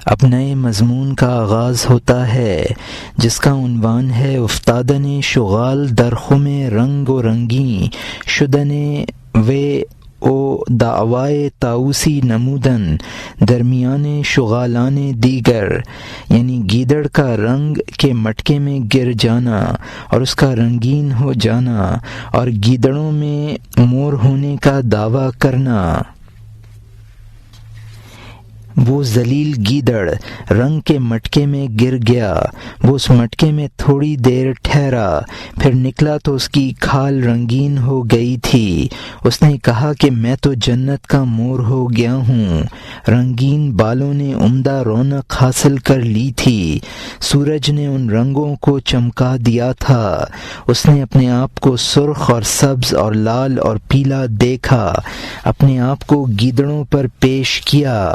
اب نئے مضمون کا آغاز ہوتا ہے جس کا عنوان ہے افتادن شغال در خم رنگ و رنگیں شدن و او دعوائے طاؤسی نمودن درمیان شغالان دیگر، یعنی گیدڑ کا رنگ کے مٹکے میں گر جانا اور اس کا رنگین ہو جانا اور گیدڑوں میں مور ہونے کا دعویٰ کرنا۔ وہ ذلیل گیدڑ رنگ کے مٹکے میں گر گیا، وہ اس مٹکے میں تھوڑی دیر ٹھہرا، پھر نکلا تو اس کی کھال رنگین ہو گئی تھی۔ اس نے کہا کہ میں تو جنت کا مور ہو گیا ہوں۔ رنگین بالوں نے عمدہ رونق حاصل کر لی تھی، سورج نے ان رنگوں کو چمکا دیا تھا۔ اس نے اپنے آپ کو سرخ اور سبز اور لال اور پیلا دیکھا، اپنے آپ کو گیدڑوں پر پیش کیا۔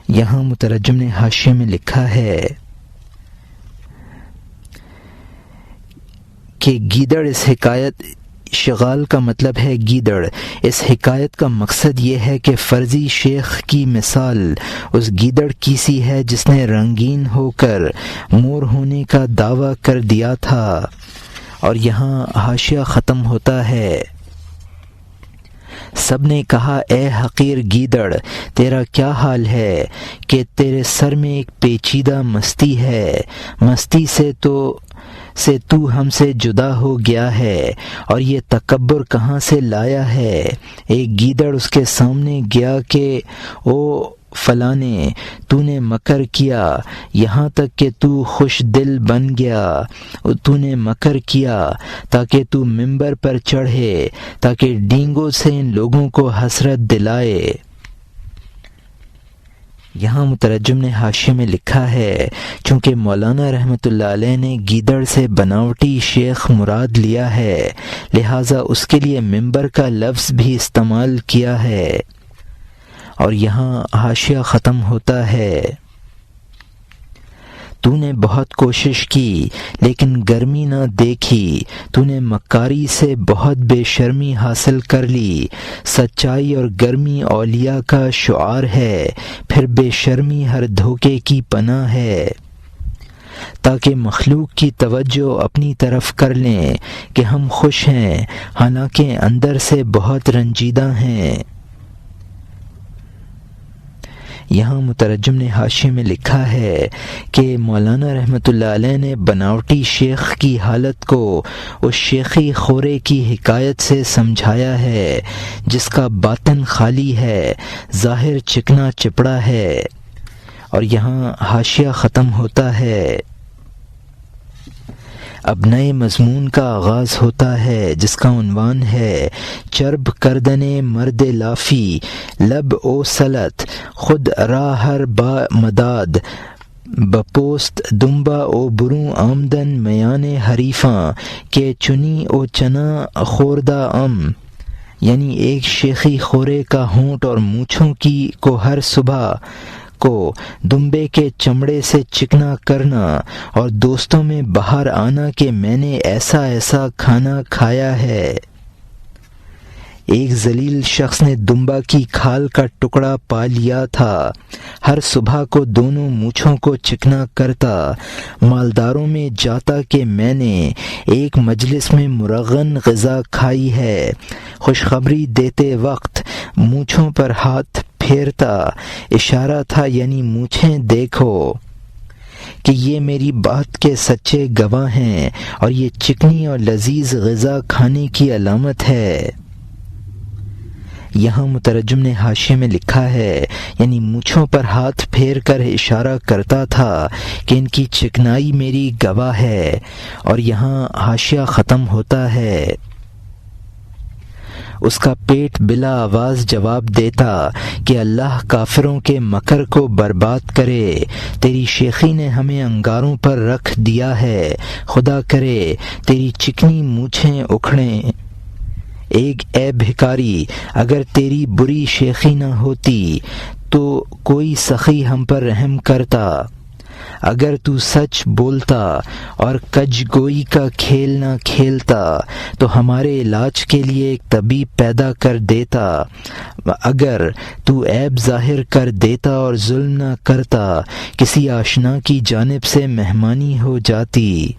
یہاں مترجم نے حاشیے میں لکھا ہے کہ گیدڑ اس حکایت شغال کا مطلب ہے گیدڑ۔ اس حکایت کا مقصد یہ ہے کہ فرضی شیخ کی مثال اس گیدڑ کی سی ہے جس نے رنگین ہو کر مور ہونے کا دعویٰ کر دیا تھا۔ اور یہاں حاشیہ ختم ہوتا ہے۔ سب نے کہا اے حقیر گیدڑ، تیرا کیا حال ہے کہ تیرے سر میں ایک پیچیدہ مستی ہے، مستی سے تو ہم سے جدا ہو گیا ہے، اور یہ تکبر کہاں سے لایا ہے؟ ایک گیدڑ اس کے سامنے گیا کہ او فلانے، تو نے مکر کیا یہاں تک کہ تو خوش دل بن گیا، تو نے مکر کیا تاکہ تو ممبر پر چڑھے، تاکہ ڈینگوں سے ان لوگوں کو حسرت دلائے۔ یہاں مترجم نے حاشیے میں لکھا ہے چونکہ مولانا رحمۃ اللہ علیہ نے گیدڑ سے بناوٹی شیخ مراد لیا ہے، لہٰذا اس کے لیے ممبر کا لفظ بھی استعمال کیا ہے۔ اور یہاں حاشیہ ختم ہوتا ہے۔ تو نے بہت کوشش کی لیکن گرمی نہ دیکھی، تو نے مکاری سے بہت بے شرمی حاصل کر لی۔ سچائی اور گرمی اولیاء کا شعار ہے، پھر بے شرمی ہر دھوکے کی پناہ ہے، تاکہ مخلوق کی توجہ اپنی طرف کر لیں کہ ہم خوش ہیں، حالانکہ اندر سے بہت رنجیدہ ہیں۔ یہاں مترجم نے حاشیے میں لکھا ہے کہ مولانا رحمۃ اللہ علیہ نے بناوٹی شیخ کی حالت کو اس شیخی خورے کی حکایت سے سمجھایا ہے جس کا باطن خالی ہے، ظاہر چکنا چپڑا ہے۔ اور یہاں حاشیہ ختم ہوتا ہے۔ اب نئے مضمون کا آغاز ہوتا ہے جس کا عنوان ہے چرب کردن مرد لافی لب او سلط خود را ہر با مداد بپوست دمبا او بروں آمدن میان حریفاں کے چنی او چنا خوردہ ام، یعنی ایک شیخی خورے کا ہونٹ اور مونچھوں کی کو ہر صبح کو دمبے کے چمڑے سے چکنا کرنا اور دوستوں میں باہر آنا کہ میں نے ایسا ایسا کھانا کھایا ہے۔ ایک ذلیل شخص نے دمبا کی کھال کا ٹکڑا پا لیا تھا، ہر صبح کو دونوں مونچھوں کو چکنا کرتا، مالداروں میں جاتا کہ میں نے ایک مجلس میں مرغن غذا کھائی ہے، خوشخبری دیتے وقت مونچھوں پر ہاتھ پھیرتا، اشارہ تھا یعنی مونچھیں دیکھو کہ یہ میری بات کے سچے گواہ ہیں اور یہ چکنی اور لذیذ غذا کھانے کی علامت ہے۔ یہاں مترجم نے حاشیے میں لکھا ہے یعنی مونچھوں پر ہاتھ پھیر کر اشارہ کرتا تھا کہ ان کی چکنائی میری گواہ ہے۔ اور یہاں حاشیہ ختم ہوتا ہے۔ اس کا پیٹ بلا آواز جواب دیتا کہ اللہ کافروں کے مکر کو برباد کرے، تیری شیخی نے ہمیں انگاروں پر رکھ دیا ہے، خدا کرے تیری چکنی مونچھیں اکھڑیں۔ ایک اے بھکاری، اگر تیری بری شیخی نہ ہوتی تو کوئی سخی ہم پر رحم کرتا۔ اگر تو سچ بولتا اور کج گوئی کا کھیل نہ کھیلتا تو ہمارے علاج کے لیے ایک طبیب پیدا کر دیتا۔ اگر تو عیب ظاہر کر دیتا اور ظلم نہ کرتا کسی آشنا کی جانب سے مہمانی ہو جاتی۔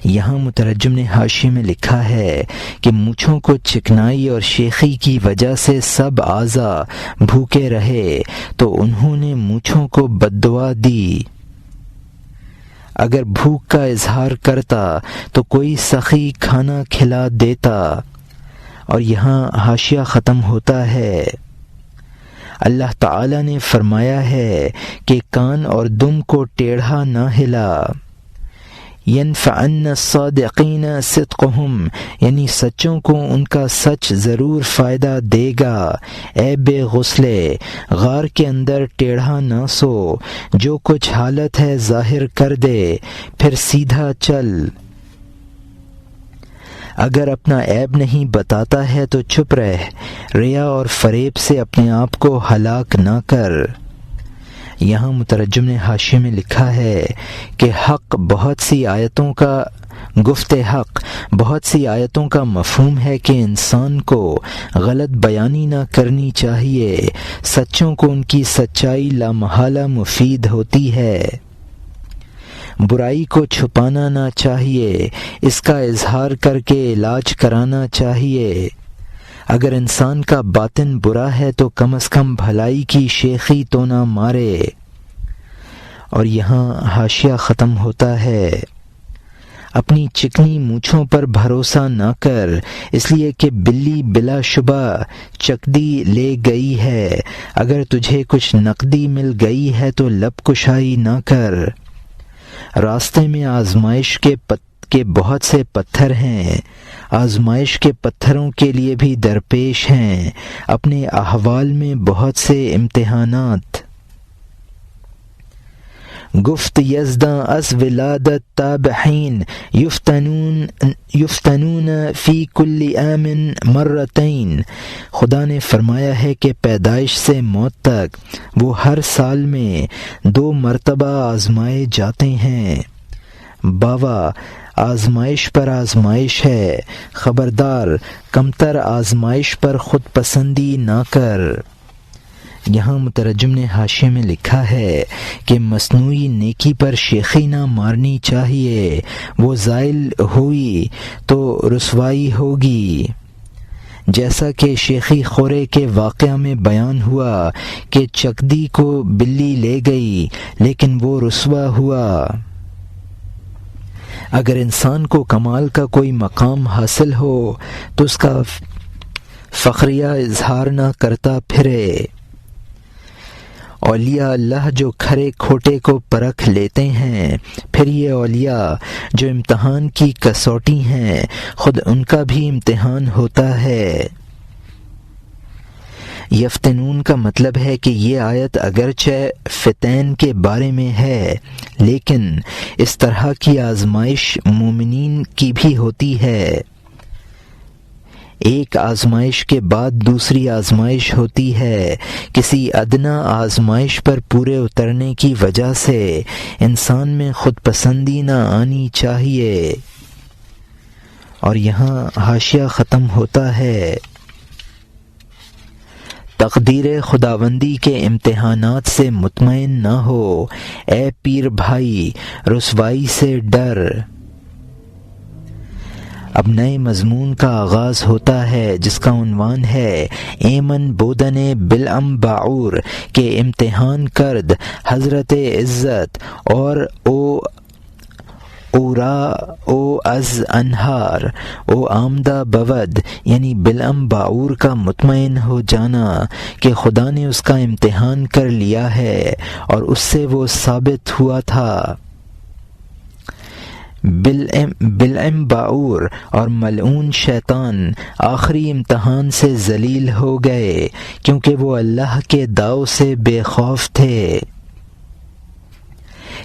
یہاں مترجم نے حاشیے میں لکھا ہے کہ مونچھوں کو چکنائی اور شیخی کی وجہ سے سب اعضاء بھوکے رہے تو انہوں نے مونچھوں کو بددعا دی۔ اگر بھوک کا اظہار کرتا تو کوئی سخی کھانا کھلا دیتا۔ اور یہاں حاشیہ ختم ہوتا ہے۔ اللہ تعالی نے فرمایا ہے کہ کان اور دم کو ٹیڑھا نہ ہلا۔ ينفعن الصادقین صدقہم، یعنی سچوں کو ان کا سچ ضرور فائدہ دے گا۔ اے بے غسلے، غار کے اندر ٹیڑھا نہ سو، جو کچھ حالت ہے ظاہر کر دے، پھر سیدھا چل۔ اگر اپنا عیب نہیں بتاتا ہے تو چپ رہ، ریا اور فریب سے اپنے آپ کو ہلاک نہ کر۔ یہاں مترجم نے حاشیے میں لکھا ہے کہ بہت سی آیتوں کا مفہوم ہے کہ انسان کو غلط بیانی نہ کرنی چاہیے، سچوں کو ان کی سچائی لامحالہ مفید ہوتی ہے، برائی کو چھپانا نہ چاہیے، اس کا اظہار کر کے علاج کرانا چاہیے۔ اگر انسان کا باطن برا ہے تو کم از کم بھلائی کی شیخی تو نہ مارے۔ اور یہاں حاشیہ ختم ہوتا ہے۔ اپنی چکنی مونچھوں پر بھروسہ نہ کر، اس لیے کہ بلی بلا شبہ چکدی لے گئی ہے۔ اگر تجھے کچھ نقدی مل گئی ہے تو لب کشائی نہ کر۔ راستے میں آزمائش کے بہت سے پتھر ہیں، آزمائش کے پتھروں کے لیے بھی درپیش ہیں، اپنے احوال میں بہت سے امتحانات۔ گفت یزداں از ولادت تابحین یفتنون فی کل عام مرتین، خدا نے فرمایا ہے کہ پیدائش سے موت تک وہ ہر سال میں 2 مرتبہ آزمائے جاتے ہیں۔ باوا، آزمائش پر آزمائش ہے، خبردار کمتر آزمائش پر خود پسندی نہ کر۔ یہاں مترجم نے حاشیے میں لکھا ہے کہ مصنوعی نیکی پر شیخی نہ مارنی چاہیے، وہ زائل ہوئی تو رسوائی ہوگی۔ جیسا کہ شیخی خورے کے واقعہ میں بیان ہوا کہ چکدی کو بلی لے گئی لیکن وہ رسوا ہوا۔ اگر انسان کو کمال کا کوئی مقام حاصل ہو تو اس کا فخریہ اظہار نہ کرتا پھرے۔ اولیاء اللہ جو کھرے کھوٹے کو پرکھ لیتے ہیں، پھر یہ اولیاء جو امتحان کی کسوٹی ہیں، خود ان کا بھی امتحان ہوتا ہے۔ یفتنون کا مطلب ہے کہ یہ آیت اگرچہ فتن کے بارے میں ہے لیکن اس طرح کی آزمائش مومنین کی بھی ہوتی ہے۔ ایک آزمائش کے بعد دوسری آزمائش ہوتی ہے، کسی ادنا آزمائش پر پورے اترنے کی وجہ سے انسان میں خود پسندی نہ آنی چاہیے۔ اور یہاں حاشیہ ختم ہوتا ہے۔ تقدیر خداوندی کے امتحانات سے مطمئن نہ ہو، اے پیر بھائی، رسوائی سے ڈر۔ اب نئے مضمون کا آغاز ہوتا ہے جس کا عنوان ہے ایمن بودن بالام باعور، کہ امتحان کرد حضرت عزت اور او از انہار او آمدہ بود، یعنی بالام باعور کا مطمئن ہو جانا کہ خدا نے اس کا امتحان کر لیا ہے اور اس سے وہ ثابت ہوا تھا۔ بالعم باعور اور ملعون شیطان آخری امتحان سے ذلیل ہو گئے کیونکہ وہ اللہ کے داؤ سے بے خوف تھے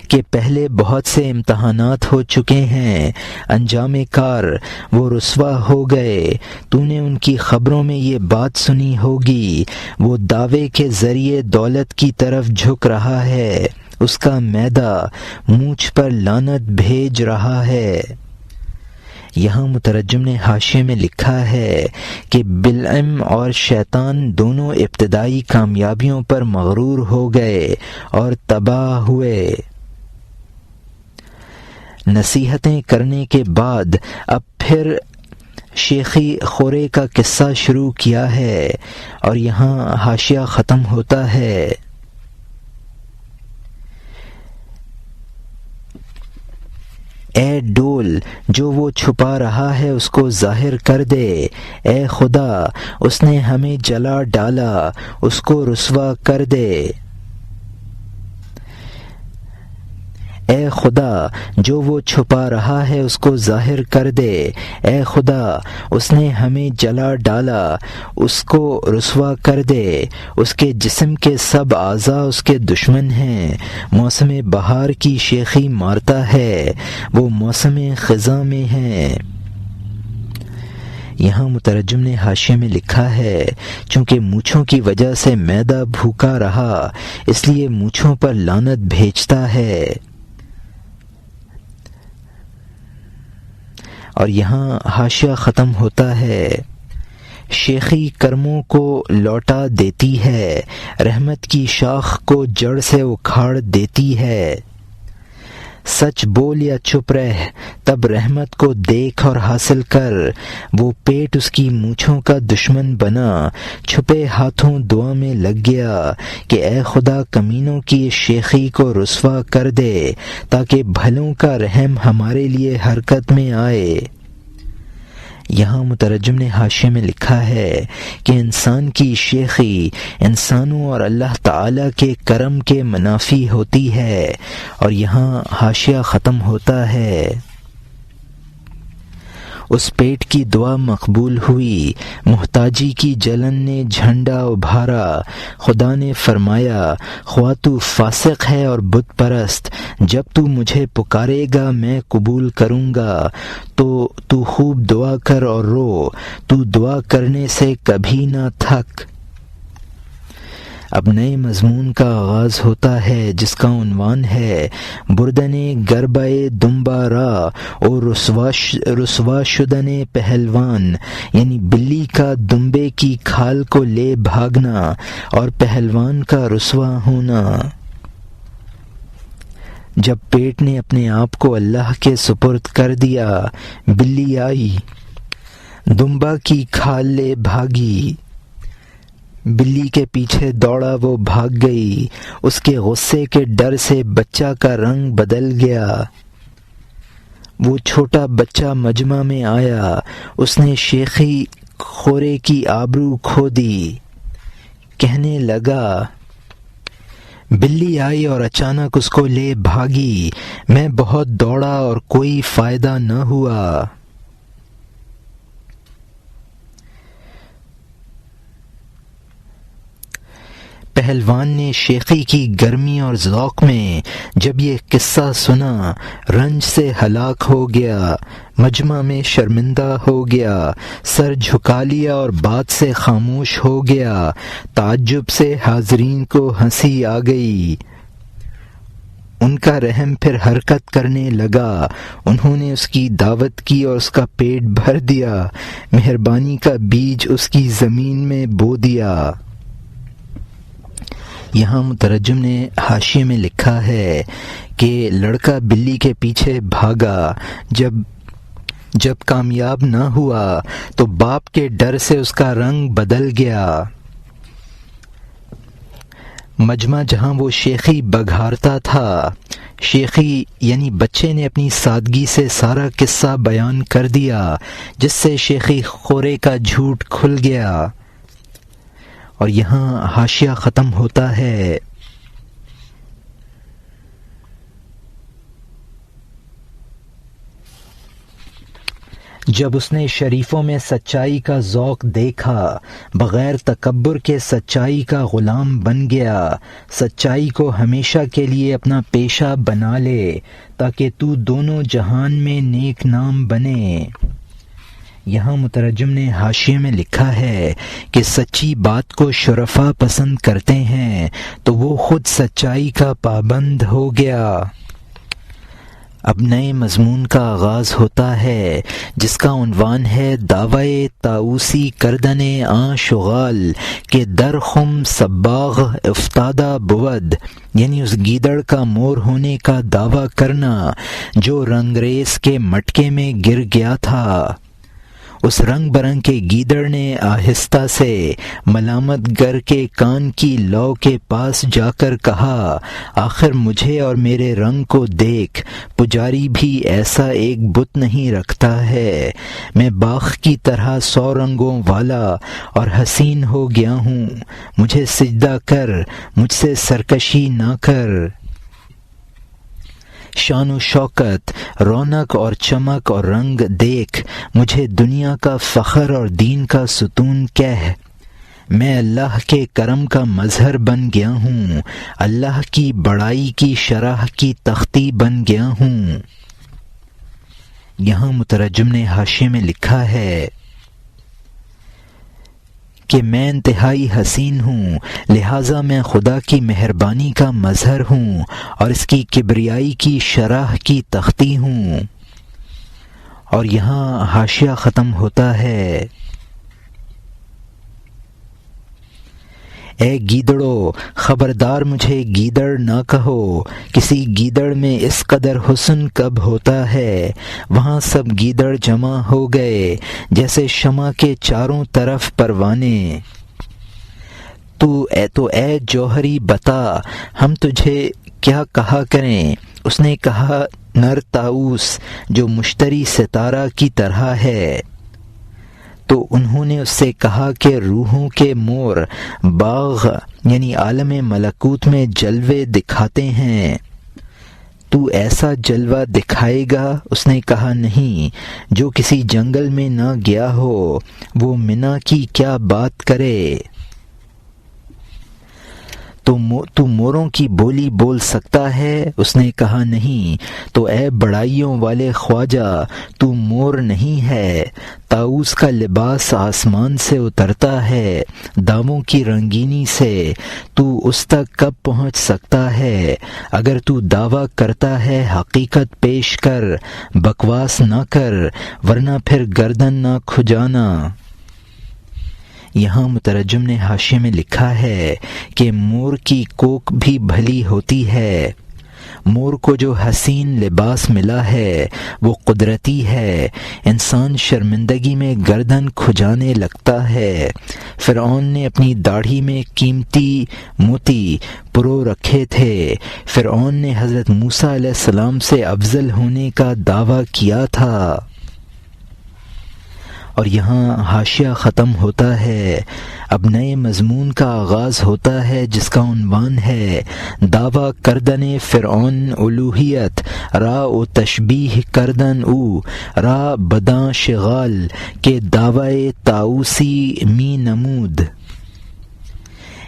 کہ پہلے بہت سے امتحانات ہو چکے ہیں، انجام کار وہ رسوا ہو گئے۔ تو نے ان کی خبروں میں یہ بات سنی ہوگی، وہ دعوے کے ذریعے دولت کی طرف جھک رہا ہے اس کا میدہ مونچھ پر لعنت بھیج رہا ہے۔ یہاں مترجم نے حاشیے میں لکھا ہے کہ بلعم اور شیطان دونوں ابتدائی کامیابیوں پر مغرور ہو گئے اور تباہ ہوئے۔ نصیحتیں کرنے کے بعد اب پھر شیخی خورے کا قصہ شروع کیا ہے، اور یہاں حاشیہ ختم ہوتا ہے۔ اے ڈول، جو وہ چھپا رہا ہے اس کو ظاہر کر دے۔ اے خدا، اس نے ہمیں جلا ڈالا، اس کو رسوا کر دے۔ اے خدا، جو وہ چھپا رہا ہے اس کو ظاہر کر دے۔ اے خدا، اس نے ہمیں جلا ڈالا، اس کو رسوا کر دے۔ اس کے جسم کے سب اعضاء اس کے دشمن ہیں۔ موسم بہار کی شیخی مارتا ہے، وہ موسم خزاں میں ہے۔ یہاں مترجم نے حاشیے میں لکھا ہے چونکہ مونچھوں کی وجہ سے میدہ بھوکا رہا، اس لیے مونچھوں پر لعنت بھیجتا ہے۔ اور یہاں حاشیہ ختم ہوتا ہے۔ شیخی کرموں کو لوٹا دیتی ہے، رحمت کی شاخ کو جڑ سے اکھاڑ دیتی ہے۔ سچ بول یا چپ رہ، تب رحمت کو دیکھ اور حاصل کر۔ وہ پیٹ اس کی مونچھوں کا دشمن بنا، چھپے ہاتھوں دعا میں لگ گیا کہ اے خدا کمینوں کی اس شیخی کو رسوا کر دے تاکہ بھلوں کا رحم ہمارے لیے حرکت میں آئے۔ یہاں مترجم نے حاشیے میں لکھا ہے کہ انسان کی شیخی انسانوں اور اللہ تعالی کے کرم کے منافی ہوتی ہے، اور یہاں حاشیہ ختم ہوتا ہے۔ اس پیٹ کی دعا مقبول ہوئی، محتاجی کی جلن نے جھنڈا ابھارا۔ خدا نے فرمایا، خواہ تو فاسق ہے اور بت پرست، جب تو مجھے پکارے گا میں قبول کروں گا، تو خوب دعا کر اور رو، تو دعا کرنے سے کبھی نہ تھک۔ اب نئے مضمون کا آغاز ہوتا ہے جس کا عنوان ہے بردن گربۂ دمبارا اور رسوا شدن پہلوان، یعنی بلی کا دمبے کی کھال کو لے بھاگنا اور پہلوان کا رسوا ہونا۔ جب پیٹ نے اپنے آپ کو اللہ کے سپرد کر دیا، بلی آئی، دمبا کی کھال لے بھاگی، بلی کے پیچھے دوڑا، وہ بھاگ گئی۔ اس کے غصے کے ڈر سے بچہ کا رنگ بدل گیا۔ وہ چھوٹا بچہ مجمع میں آیا، اس نے شیخی خورے کی آبرو کھو دی، کہنے لگا، بلی آئی اور اچانک اس کو لے بھاگی، میں بہت دوڑا اور کوئی فائدہ نہ ہوا۔ پہلوان نے شیخی کی گرمی اور ذوق میں جب یہ قصہ سنا، رنج سے ہلاک ہو گیا، مجمع میں شرمندہ ہو گیا، سر جھکا لیا اور بات سے خاموش ہو گیا۔ تعجب سے حاضرین کو ہنسی آ گئی، ان کا رحم پھر حرکت کرنے لگا۔ انہوں نے اس کی دعوت کی اور اس کا پیٹ بھر دیا، مہربانی کا بیج اس کی زمین میں بو دیا۔ یہاں مترجم نے حاشیے میں لکھا ہے کہ لڑکا بلی کے پیچھے بھاگا، جب کامیاب نہ ہوا تو باپ کے ڈر سے اس کا رنگ بدل گیا۔ مجمع جہاں وہ شیخی بگھارتا تھا، شیخی یعنی بچے نے اپنی سادگی سے سارا قصہ بیان کر دیا، جس سے شیخی خورے کا جھوٹ کھل گیا۔ اور یہاں حاشیہ ختم ہوتا ہے۔ جب اس نے شریفوں میں سچائی کا ذوق دیکھا، بغیر تکبر کے سچائی کا غلام بن گیا۔ سچائی کو ہمیشہ کے لیے اپنا پیشہ بنا لے تاکہ تو دونوں جہان میں نیک نام بنے۔ یہاں مترجم نے حاشیے میں لکھا ہے کہ سچی بات کو شرفا پسند کرتے ہیں تو وہ خود سچائی کا پابند ہو گیا۔ اب نئے مضمون کا آغاز ہوتا ہے جس کا عنوان ہے دعوی طاؤسی کردن آن شغال کہ در خم صباغ افتادہ بود، یعنی اس گیدڑ کا مور ہونے کا دعویٰ کرنا جو رنگریز کے مٹکے میں گر گیا تھا۔ اس رنگ برنگ کے گیدڑ نے آہستہ سے ملامت گر کے کان کی لو کے پاس جا کر کہا، آخر مجھے اور میرے رنگ کو دیکھ، پجاری بھی ایسا ایک بت نہیں رکھتا ہے، میں باغ کی طرح 100 رنگوں والا اور حسین ہو گیا ہوں، مجھے سجدہ کر، مجھ سے سرکشی نہ کر۔ شان و شوکت، رونق اور چمک اور رنگ دیکھ، مجھے دنیا کا فخر اور دین کا ستون کہہ، میں اللہ کے کرم کا مظہر بن گیا ہوں، اللہ کی بڑائی کی شرح کی تختی بن گیا ہوں۔ یہاں مترجم نے حاشیے میں لکھا ہے کہ میں انتہائی حسین ہوں، لہٰذا میں خدا کی مہربانی کا مظہر ہوں اور اس کی کبریائی کی شرح کی تختی ہوں۔ اور یہاں حاشیہ ختم ہوتا ہے، اے گیدڑو خبردار مجھے گیدڑ نہ کہو، کسی گیدڑ میں اس قدر حسن کب ہوتا ہے، وہاں سب گیدڑ جمع ہو گئے جیسے شمع کے چاروں طرف پروانے۔ تو اے جوہری بتا ہم تجھے کیا کہا کریں، اس نے کہا نر طاؤس جو مشتری ستارہ کی طرح ہے۔ تو انہوں نے اس سے کہا کہ روحوں کے مور باغ یعنی عالم ملکوت میں جلوے دکھاتے ہیں، تو ایسا جلوہ دکھائے گا؟ اس نے کہا نہیں، جو کسی جنگل میں نہ گیا ہو وہ منا کی کیا بات کرے۔ تو موروں کی بولی بول سکتا ہے؟ اس نے کہا نہیں، تو اے بڑائیوں والے خواجہ تو مور نہیں ہے، طاؤس کا لباس آسمان سے اترتا ہے، داموں کی رنگینی سے تو اس تک کب پہنچ سکتا ہے؟ اگر تو دعویٰ کرتا ہے حقیقت پیش کر، بکواس نہ کر، ورنہ پھر گردن نہ کھجانا۔ یہاں مترجم نے حاشیے میں لکھا ہے کہ مور کی کوک بھی بھلی ہوتی ہے، مور کو جو حسین لباس ملا ہے وہ قدرتی ہے، انسان شرمندگی میں گردن کھجانے لگتا ہے۔ فرعون نے اپنی داڑھی میں قیمتی موتی پرو رکھے تھے، فرعون نے حضرت موسیٰ علیہ السلام سے افضل ہونے کا دعویٰ کیا تھا۔ اور یہاں حاشیہ ختم ہوتا ہے، اب نئے مضمون کا آغاز ہوتا ہے جس کا عنوان ہے دعویٰ کردن فرعون الوہیت را و تشبیہ کردن او را بداں شغال کے دعوی طاؤسی می نمود،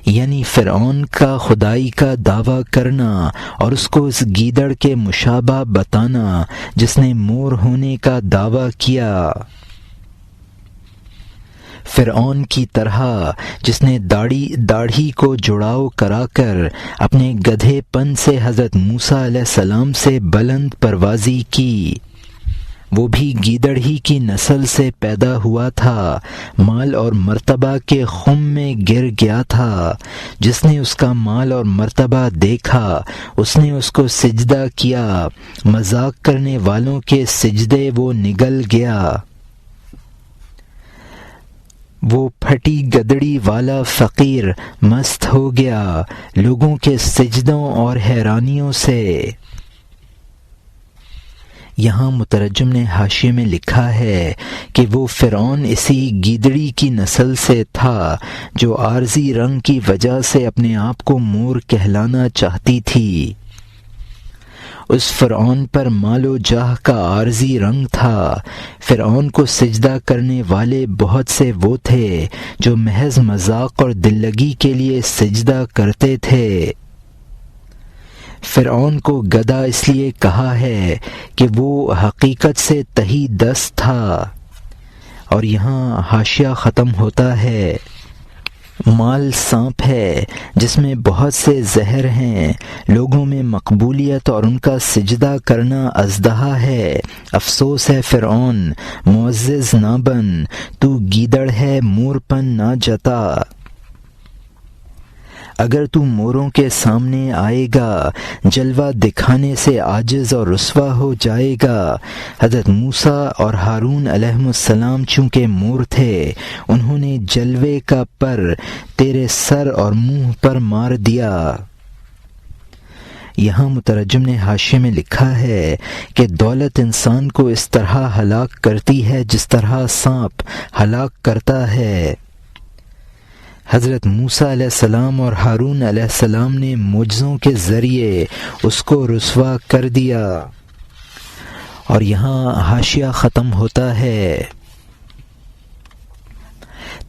یعنی فرعون کا خدائی کا دعویٰ کرنا اور اس کو اس گیدڑ کے مشابہ بتانا جس نے مور ہونے کا دعویٰ کیا، فرعون کی طرح جس نے داڑھی کو جڑاؤ کرا کر اپنے گدھے پن سے حضرت موسیٰ علیہ السلام سے بلند پروازی کی، وہ بھی گیدڑ ہی کی نسل سے پیدا ہوا تھا، مال اور مرتبہ کے خم میں گر گیا تھا، جس نے اس کا مال اور مرتبہ دیکھا اس نے اس کو سجدہ کیا، مذاق کرنے والوں کے سجدے وہ نگل گیا، وہ پھٹی گدڑی والا فقیر مست ہو گیا لوگوں کے سجدوں اور حیرانیوں سے۔ یہاں مترجم نے حاشیے میں لکھا ہے کہ وہ فرعون اسی گیدڑی کی نسل سے تھا جو عارضی رنگ کی وجہ سے اپنے آپ کو مور کہلانا چاہتی تھی۔ اس فرعون پر مال و جاہ کا عارضی رنگ تھا، فرعون کو سجدہ کرنے والے بہت سے وہ تھے جو محض مذاق اور دل لگی کے لیے سجدہ کرتے تھے۔ فرعون کو گدھا اس لیے کہا ہے کہ وہ حقیقت سے تہی دست تھا اور یہاں حاشیہ ختم ہوتا ہے۔ مال سانپ ہے جس میں بہت سے زہر ہیں، لوگوں میں مقبولیت اور ان کا سجدہ کرنا اژدہا ہے۔ افسوس ہے فرعون، معزز نہ بن، تو گیدڑ ہے مور پن نہ جتا۔ اگر تو موروں کے سامنے آئے گا جلوہ دکھانے سے عاجز اور رسوا ہو جائے گا۔ حضرت موسیٰ اور ہارون علیہ السلام چونکہ مور تھے، انہوں نے جلوے کا پر تیرے سر اور منہ پر مار دیا۔ یہاں مترجم نے حاشیے میں لکھا ہے کہ دولت انسان کو اس طرح ہلاک کرتی ہے جس طرح سانپ ہلاک کرتا ہے۔ حضرت موسیٰ علیہ السلام اور ہارون علیہ السلام نے معجزوں کے ذریعے اس کو رسوا کر دیا۔ اور یہاں حاشیہ ختم ہوتا ہے۔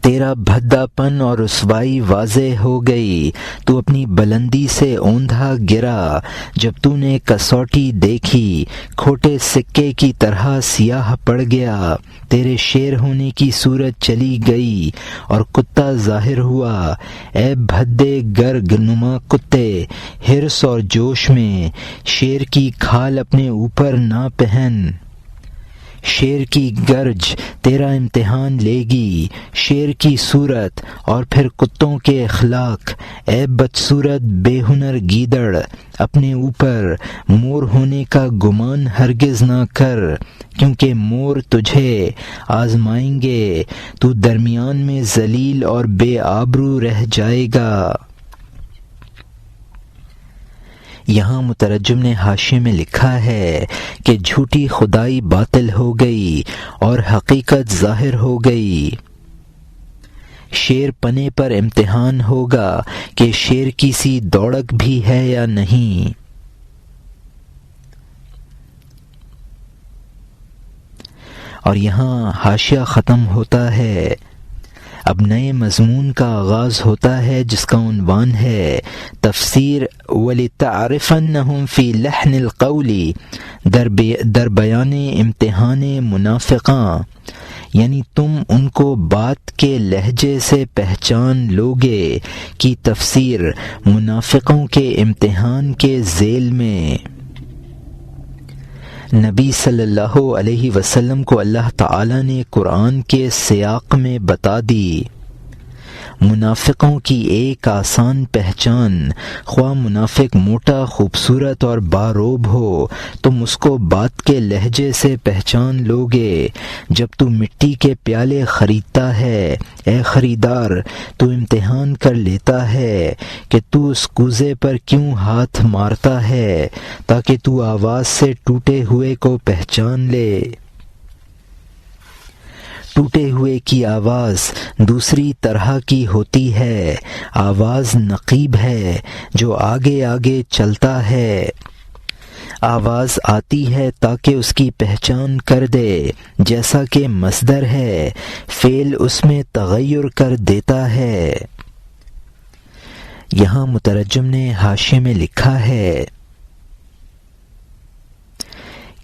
تیرا بھدا پن اور رسوائی واضح ہو گئی، تو اپنی بلندی سے اوندھا گرا جب تو نے کسوٹی دیکھی، کھوٹے سکے کی طرح سیاہ پڑ گیا۔ تیرے شیر ہونے کی صورت چلی گئی اور کتا ظاہر ہوا۔ اے بھدے گرگ نما کتے، حرص اور جوش میں شیر کی کھال اپنے اوپر نہ پہن۔ شیر کی گرج تیرا امتحان لے گی، شیر کی صورت اور پھر کتوں کے اخلاق۔ اے بدصورت بے ہنر گیدڑ، اپنے اوپر مور ہونے کا گمان ہرگز نہ کر، کیونکہ مور تجھے آزمائیں گے، تو درمیان میں ذلیل اور بے آبرو رہ جائے گا۔ یہاں مترجم نے حاشیے میں لکھا ہے کہ جھوٹی خدائی باطل ہو گئی اور حقیقت ظاہر ہو گئی۔ شیر پنے پر امتحان ہوگا کہ شیر کی سی دوڑک بھی ہے یا نہیں۔ اور یہاں حاشیہ ختم ہوتا ہے۔ اب نئے مضمون کا آغاز ہوتا ہے جس کا عنوان ہے تفسیر وَلِتَعْرِفَنَّهُمْ فِي لَحْنِ الْقَوْلِ، در بیان امتحان منافقاں، یعنی تم ان کو بات کے لہجے سے پہچان لوگے کی تفسیر منافقوں کے امتحان کے ذیل میں۔ نبی صلی اللہ علیہ وسلم کو اللہ تعالی نے قرآن کے سیاق میں بتا دی۔ منافقوں کی ایک آسان پہچان، خواہ منافق موٹا، خوبصورت اور باروب ہو، تم اس کو بات کے لہجے سے پہچان لوگے۔ جب تو مٹی کے پیالے خریدتا ہے، اے خریدار، تو امتحان کر لیتا ہے کہ تو اس کوزے پر کیوں ہاتھ مارتا ہے، تاکہ تو آواز سے ٹوٹے ہوئے کو پہچان لے۔ ٹوٹے ہوئے کی آواز دوسری طرح کی ہوتی ہے، آواز نقیب ہے جو آگے آگے چلتا ہے۔ آواز آتی ہے تاکہ اس کی پہچان کر دے، جیسا کہ مصدر ہے، فعل اس میں تغیر کر دیتا ہے۔ یہاں مترجم نے حاشیے میں لکھا ہے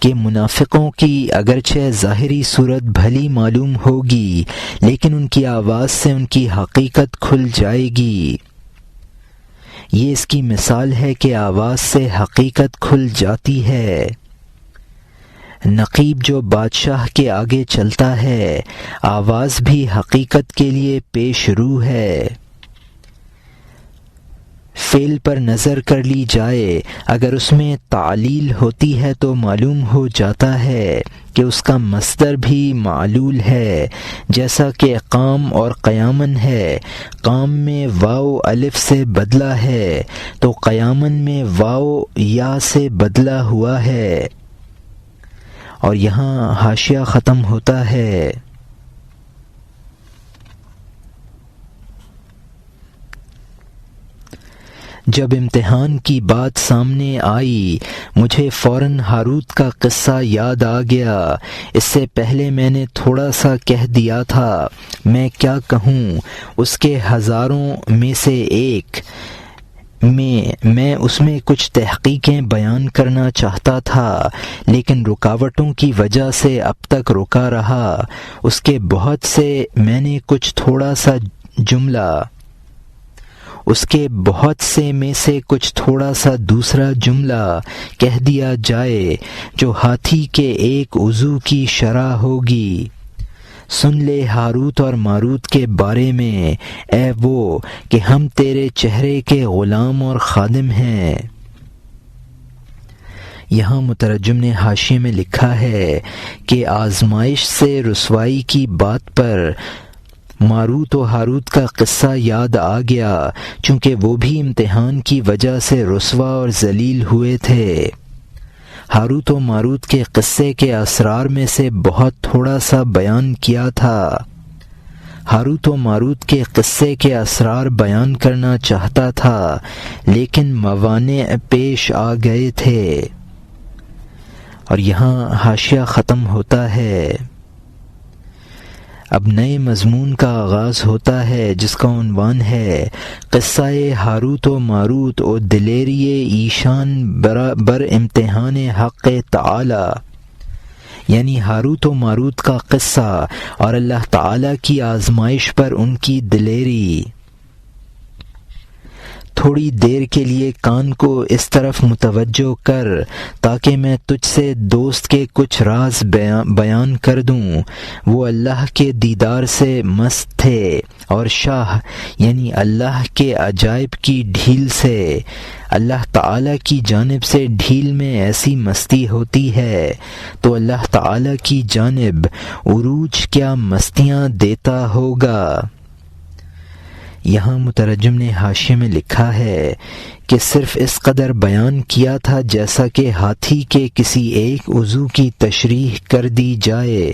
کہ منافقوں کی اگرچہ ظاہری صورت بھلی معلوم ہوگی، لیکن ان کی آواز سے ان کی حقیقت کھل جائے گی۔ یہ اس کی مثال ہے کہ آواز سے حقیقت کھل جاتی ہے۔ نقیب جو بادشاہ کے آگے چلتا ہے، آواز بھی حقیقت کے لیے پیش رو ہے۔ فعل پر نظر کر لی جائے، اگر اس میں تعلیل ہوتی ہے تو معلوم ہو جاتا ہے کہ اس کا مصدر بھی معلول ہے، جیسا کہ قام اور قیامن ہے۔ قام میں واو الف سے بدلہ ہے تو قیامن میں واو یا سے بدلہ ہوا ہے۔ اور یہاں حاشیہ ختم ہوتا ہے۔ جب امتحان کی بات سامنے آئی، مجھے فوراً ہاروت کا قصہ یاد آ گیا۔ اس سے پہلے میں نے تھوڑا سا کہہ دیا تھا، میں کیا کہوں، اس کے ہزاروں میں سے ایک میں اس میں کچھ تحقیقیں بیان کرنا چاہتا تھا، لیکن رکاوٹوں کی وجہ سے اب تک رکا رہا۔ اس کے بہت سے میں نے کچھ تھوڑا سا جملہ اس کے بہت سے میں سے کچھ تھوڑا سا دوسرا جملہ کہہ دیا جائے جو ہاتھی کے ایک عضو کی شرح ہوگی۔ سن لے ہاروت اور ماروت کے بارے میں، اے وہ کہ ہم تیرے چہرے کے غلام اور خادم ہیں۔ یہاں مترجم نے حاشیے میں لکھا ہے کہ آزمائش سے رسوائی کی بات پر ماروت و ہاروت کا قصہ یاد آ گیا، چونکہ وہ بھی امتحان کی وجہ سے رسوا اور ذلیل ہوئے تھے۔ ہاروت و ماروت کے قصے کے اسرار میں سے بہت تھوڑا سا بیان کیا تھا۔ ہاروت و ماروت کے قصے کے اسرار بیان کرنا چاہتا تھا، لیکن موانع پیش آ گئے تھے۔ اور یہاں حاشیہ ختم ہوتا ہے۔ اب نئے مضمون کا آغاز ہوتا ہے جس کا عنوان ہے قصہ ہاروت و ماروت و دلیری ایشان بر امتحان حق تعالی، یعنی ہاروت و ماروت کا قصہ اور اللہ تعالی کی آزمائش پر ان کی دلیری۔ تھوڑی دیر کے لیے کان کو اس طرف متوجہ کر تاکہ میں تجھ سے دوست کے کچھ راز بیان کر دوں۔ وہ اللہ کے دیدار سے مست تھے اور شاہ یعنی اللہ کے عجائب کی ڈھیل سے، اللہ تعالی کی جانب سے ڈھیل میں ایسی مستی ہوتی ہے تو اللہ تعالی کی جانب عروج کیا مستیاں دیتا ہوگا۔ یہاں مترجم نے حاشیے میں لکھا ہے کہ صرف اس قدر بیان کیا تھا جیسا کہ ہاتھی کے کسی ایک عضو کی تشریح کر دی جائے۔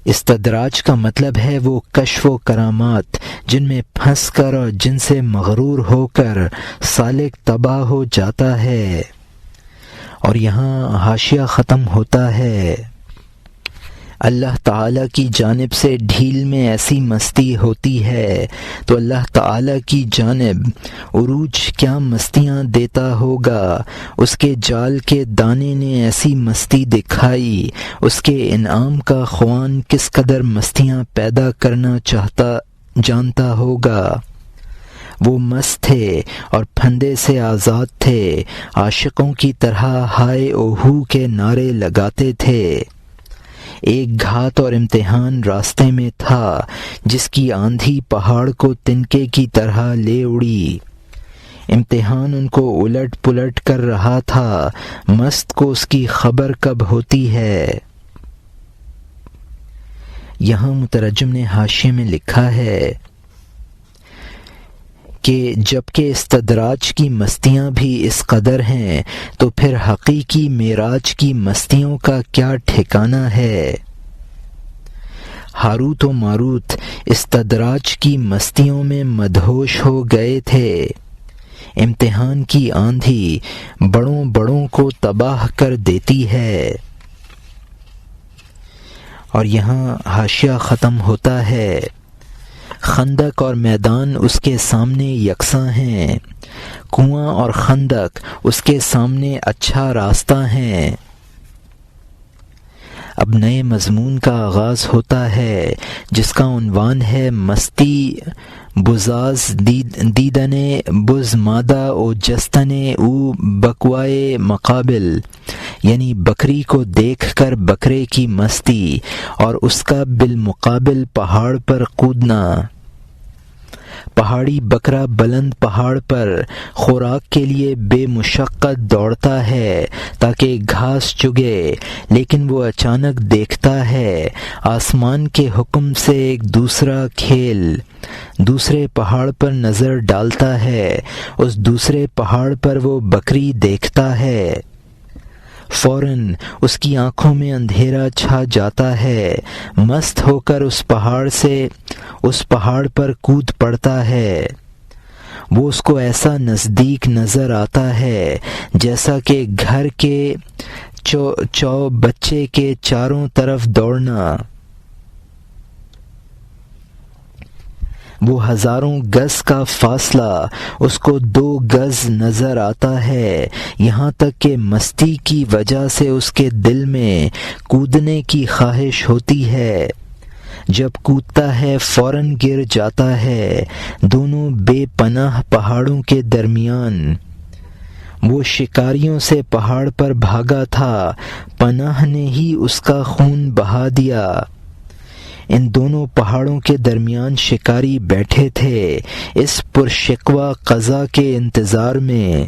استدراج کا مطلب ہے وہ کشف و کرامات جن میں پھنس کر اور جن سے مغرور ہو کر سالک تباہ ہو جاتا ہے۔ اور یہاں حاشیہ ختم ہوتا ہے۔ اللہ تعالیٰ کی جانب سے ڈھیل میں ایسی مستی ہوتی ہے تو اللہ تعالیٰ کی جانب عروج کیا مستیاں دیتا ہوگا۔ اس کے جال کے دانے نے ایسی مستی دکھائی، اس کے انعام کا خوان کس قدر مستیاں پیدا کرنا جانتا ہوگا۔ وہ مست تھے اور پھندے سے آزاد تھے، عاشقوں کی طرح ہائے اوہو کے نعرے لگاتے تھے۔ ایک گھات اور امتحان راستے میں تھا جس کی آندھی پہاڑ کو تنکے کی طرح لے اڑی۔ امتحان ان کو الٹ پلٹ کر رہا تھا، مست کو اس کی خبر کب ہوتی ہے۔ یہاں مترجم نے حاشیے میں لکھا ہے کہ جبکہ استدراج کی مستیاں بھی اس قدر ہیں تو پھر حقیقی معراج کی مستیوں کا کیا ٹھکانہ ہے۔ ہاروت و ماروت استدراج کی مستیوں میں مدہوش ہو گئے تھے۔ امتحان کی آندھی بڑوں بڑوں کو تباہ کر دیتی ہے۔ اور یہاں حاشیہ ختم ہوتا ہے۔ خندق اور میدان اس کے سامنے یکساں ہیں، کنواں اور خندق اس کے سامنے اچھا راستہ ہیں۔ اب نئے مضمون کا آغاز ہوتا ہے جس کا عنوان ہے مستی بزاز دیدن بز مادہ او جستن او بکوائے مقابل، یعنی بکری کو دیکھ کر بکرے کی مستی اور اس کا بالمقابل پہاڑ پر کودنا۔ پہاڑی بکرا بلند پہاڑ پر خوراک کے لیے بے مشقت دوڑتا ہے تاکہ گھاس چگے، لیکن وہ اچانک دیکھتا ہے آسمان کے حکم سے ایک دوسرا کھیل۔ دوسرے پہاڑ پر نظر ڈالتا ہے، اس دوسرے پہاڑ پر وہ بکری دیکھتا ہے۔ فوراً اس کی آنکھوں میں اندھیرا چھا جاتا ہے، مست ہو کر اس پہاڑ پر کود پڑتا ہے۔ وہ اس کو ایسا نزدیک نظر آتا ہے جیسا کہ گھر کے بچے کے چاروں طرف دوڑنا۔ وہ ہزاروں گز کا فاصلہ اس کو 2 گز نظر آتا ہے، یہاں تک کہ مستی کی وجہ سے اس کے دل میں کودنے کی خواہش ہوتی ہے۔ جب کودتا ہے فوراً گر جاتا ہے دونوں بے پناہ پہاڑوں کے درمیان۔ وہ شکاریوں سے پہاڑ پر بھاگا تھا، پناہ نے ہی اس کا خون بہا دیا۔ ان دونوں پہاڑوں کے درمیان شکاری بیٹھے تھے اس پرشکوہ قضا کے انتظار میں۔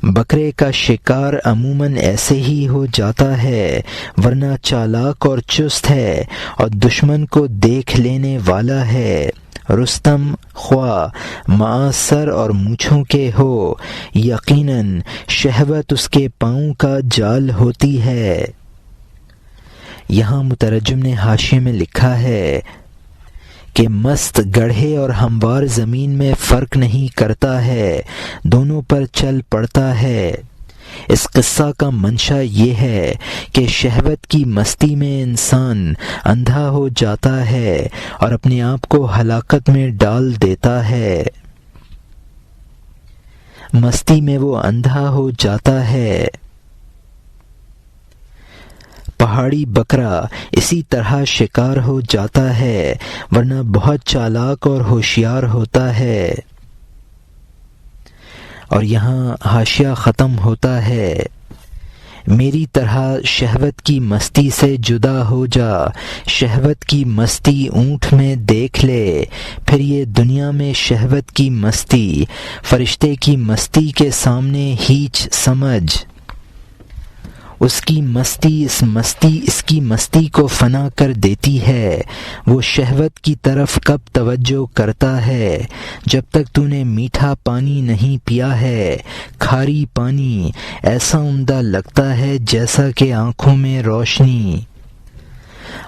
بکرے کا شکار عموماً ایسے ہی ہو جاتا ہے، ورنہ چالاک اور چست ہے اور دشمن کو دیکھ لینے والا ہے۔ رستم خواہ معاصر اور مونچھوں کے ہو، یقیناً شہوت اس کے پاؤں کا جال ہوتی ہے۔ یہاں مترجم نے حاشیے میں لکھا ہے کہ مست گڑھے اور ہموار زمین میں فرق نہیں کرتا ہے، دونوں پر چل پڑتا ہے۔ اس قصہ کا منشا یہ ہے کہ شہوت کی مستی میں انسان اندھا ہو جاتا ہے اور اپنے آپ کو ہلاکت میں ڈال دیتا ہے۔ مستی میں وہ اندھا ہو جاتا ہے۔ پہاڑی بکرا اسی طرح شکار ہو جاتا ہے، ورنہ بہت چالاک اور ہوشیار ہوتا ہے۔ اور یہاں حاشیہ ختم ہوتا ہے۔ میری طرح شہوت کی مستی سے جدا ہو جا، شہوت کی مستی اونٹ میں دیکھ لے، پھر یہ دنیا میں شہوت کی مستی فرشتے کی مستی کے سامنے ہیچ سمجھ۔ اس کی مستی اس کی مستی کو فنا کر دیتی ہے۔ وہ شہوت کی طرف کب توجہ کرتا ہے؟ جب تک تو نے میٹھا پانی نہیں پیا ہے۔ کھاری پانی ایسا عمدہ لگتا ہے جیسا کہ آنکھوں میں روشنی۔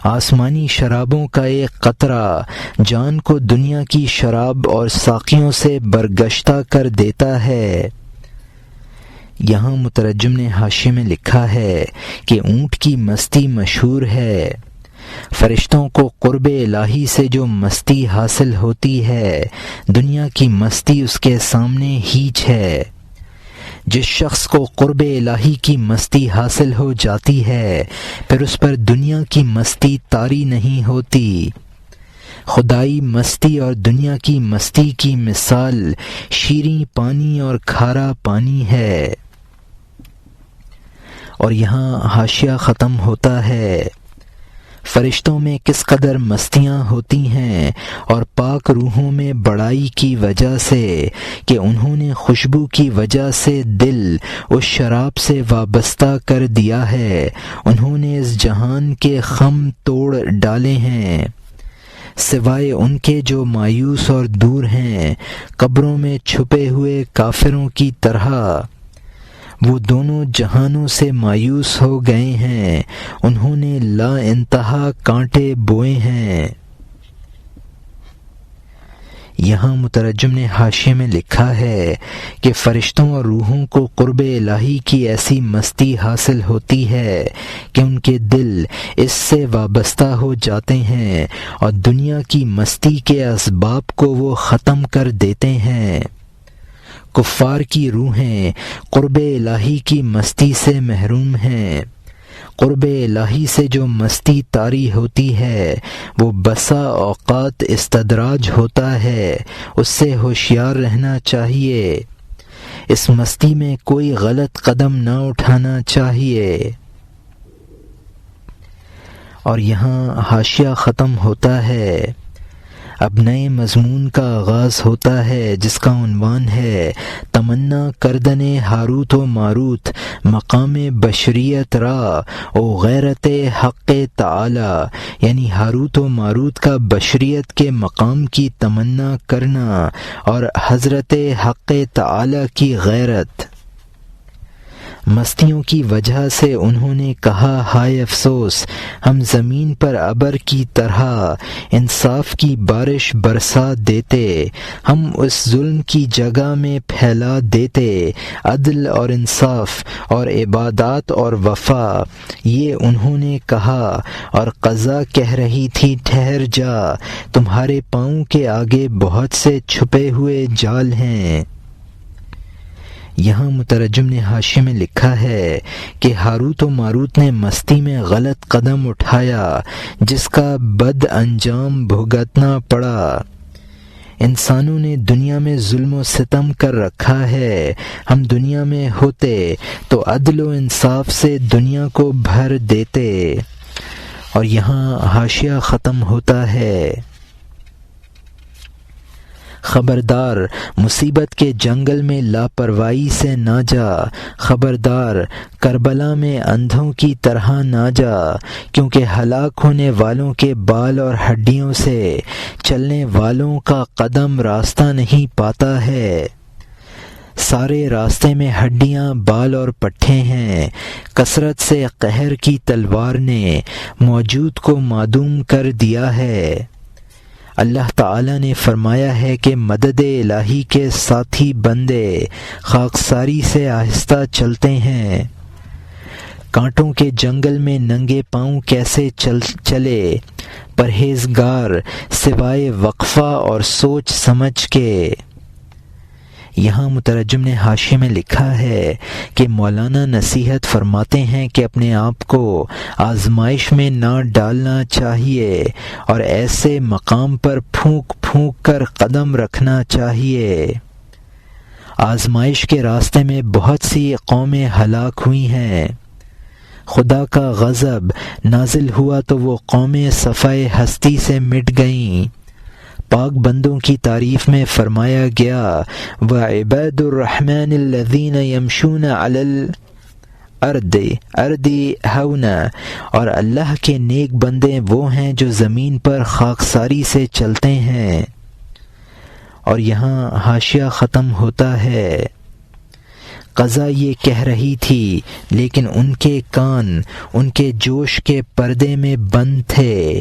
آسمانی شرابوں کا ایک قطرہ جان کو دنیا کی شراب اور ساقیوں سے برگشتہ کر دیتا ہے۔ یہاں مترجم نے حاشیے میں لکھا ہے کہ اونٹ کی مستی مشہور ہے۔ فرشتوں کو قرب الہی سے جو مستی حاصل ہوتی ہے، دنیا کی مستی اس کے سامنے ہیچ ہے۔ جس شخص کو قرب الہی کی مستی حاصل ہو جاتی ہے، پھر اس پر دنیا کی مستی طاری نہیں ہوتی۔ خدائی مستی اور دنیا کی مستی کی مثال شیریں پانی اور کھارا پانی ہے۔ اور یہاں حاشیہ ختم ہوتا ہے۔ فرشتوں میں کس قدر مستیاں ہوتی ہیں اور پاک روحوں میں بڑائی کی وجہ سے کہ انہوں نے خوشبو کی وجہ سے دل اس شراب سے وابستہ کر دیا ہے، انہوں نے اس جہان کے خم توڑ ڈالے ہیں، سوائے ان کے جو مایوس اور دور ہیں، قبروں میں چھپے ہوئے کافروں کی طرح۔ وہ دونوں جہانوں سے مایوس ہو گئے ہیں، انہوں نے لا انتہا کانٹے بوئے ہیں۔ یہاں مترجم نے حاشیے میں لکھا ہے کہ فرشتوں اور روحوں کو قرب الہی کی ایسی مستی حاصل ہوتی ہے کہ ان کے دل اس سے وابستہ ہو جاتے ہیں اور دنیا کی مستی کے اسباب کو وہ ختم کر دیتے ہیں۔ کفار کی روحیں قرب الہی کی مستی سے محروم ہیں۔ قرب الہی سے جو مستی طاری ہوتی ہے وہ بسا اوقات استدراج ہوتا ہے، اس سے ہوشیار رہنا چاہیے، اس مستی میں کوئی غلط قدم نہ اٹھانا چاہیے۔ اور یہاں حاشیہ ختم ہوتا ہے۔ اب نئے مضمون کا آغاز ہوتا ہے جس کا عنوان ہے تمنا کردن ہاروت و ماروت مقام بشریت را و غیرت حق تعالی، یعنی ہاروت و ماروت کا بشریت کے مقام کی تمنا کرنا اور حضرت حق تعالی کی غیرت۔ مستیوں کی وجہ سے انہوں نے کہا ہائے افسوس، ہم زمین پر ابر کی طرح انصاف کی بارش برسا دیتے، ہم اس ظلم کی جگہ میں پھیلا دیتے عدل اور انصاف اور عبادات اور وفا۔ یہ انہوں نے کہا اور قضا کہہ رہی تھی ٹھہر جا، تمہارے پاؤں کے آگے بہت سے چھپے ہوئے جال ہیں۔ یہاں مترجم نے حاشیے میں لکھا ہے کہ ہاروت و ماروت نے مستی میں غلط قدم اٹھایا جس کا بد انجام بھگتنا پڑا۔ انسانوں نے دنیا میں ظلم و ستم کر رکھا ہے، ہم دنیا میں ہوتے تو عدل و انصاف سے دنیا کو بھر دیتے۔ اور یہاں حاشیہ ختم ہوتا ہے، خبردار مصیبت کے جنگل میں لاپرواہی سے نہ جا، خبردار کربلا میں اندھوں کی طرح نہ جا، کیونکہ ہلاک ہونے والوں کے بال اور ہڈیوں سے چلنے والوں کا قدم راستہ نہیں پاتا ہے۔ سارے راستے میں ہڈیاں، بال اور پٹھے ہیں۔ کثرت سے قہر کی تلوار نے موجود کو معدوم کر دیا ہے۔ اللہ تعالی نے فرمایا ہے کہ مدد الہی کے ساتھی بندے خاکساری سے آہستہ چلتے ہیں۔ کانٹوں کے جنگل میں ننگے پاؤں کیسے چلے پرہیزگار سوائے وقفہ اور سوچ سمجھ کے۔ یہاں مترجم نے حاشیے میں لکھا ہے کہ مولانا نصیحت فرماتے ہیں کہ اپنے آپ کو آزمائش میں نہ ڈالنا چاہیے اور ایسے مقام پر پھونک پھونک کر قدم رکھنا چاہیے۔ آزمائش کے راستے میں بہت سی قومیں ہلاک ہوئی ہیں۔ خدا کا غضب نازل ہوا تو وہ قومیں صفائے ہستی سے مٹ گئیں۔ پاک بندوں کی تعریف میں فرمایا گیا وَعِبَادُ الرَّحْمَنِ الَّذِينَ يَمْشُونَ عَلَى الْأَرْضِ هَوْنًا، اور اللہ کے نیک بندے وہ ہیں جو زمین پر خاکساری سے چلتے ہیں۔ اور یہاں حاشیہ ختم ہوتا ہے، قضا یہ کہہ رہی تھی لیکن ان کے کان ان کے جوش کے پردے میں بند تھے۔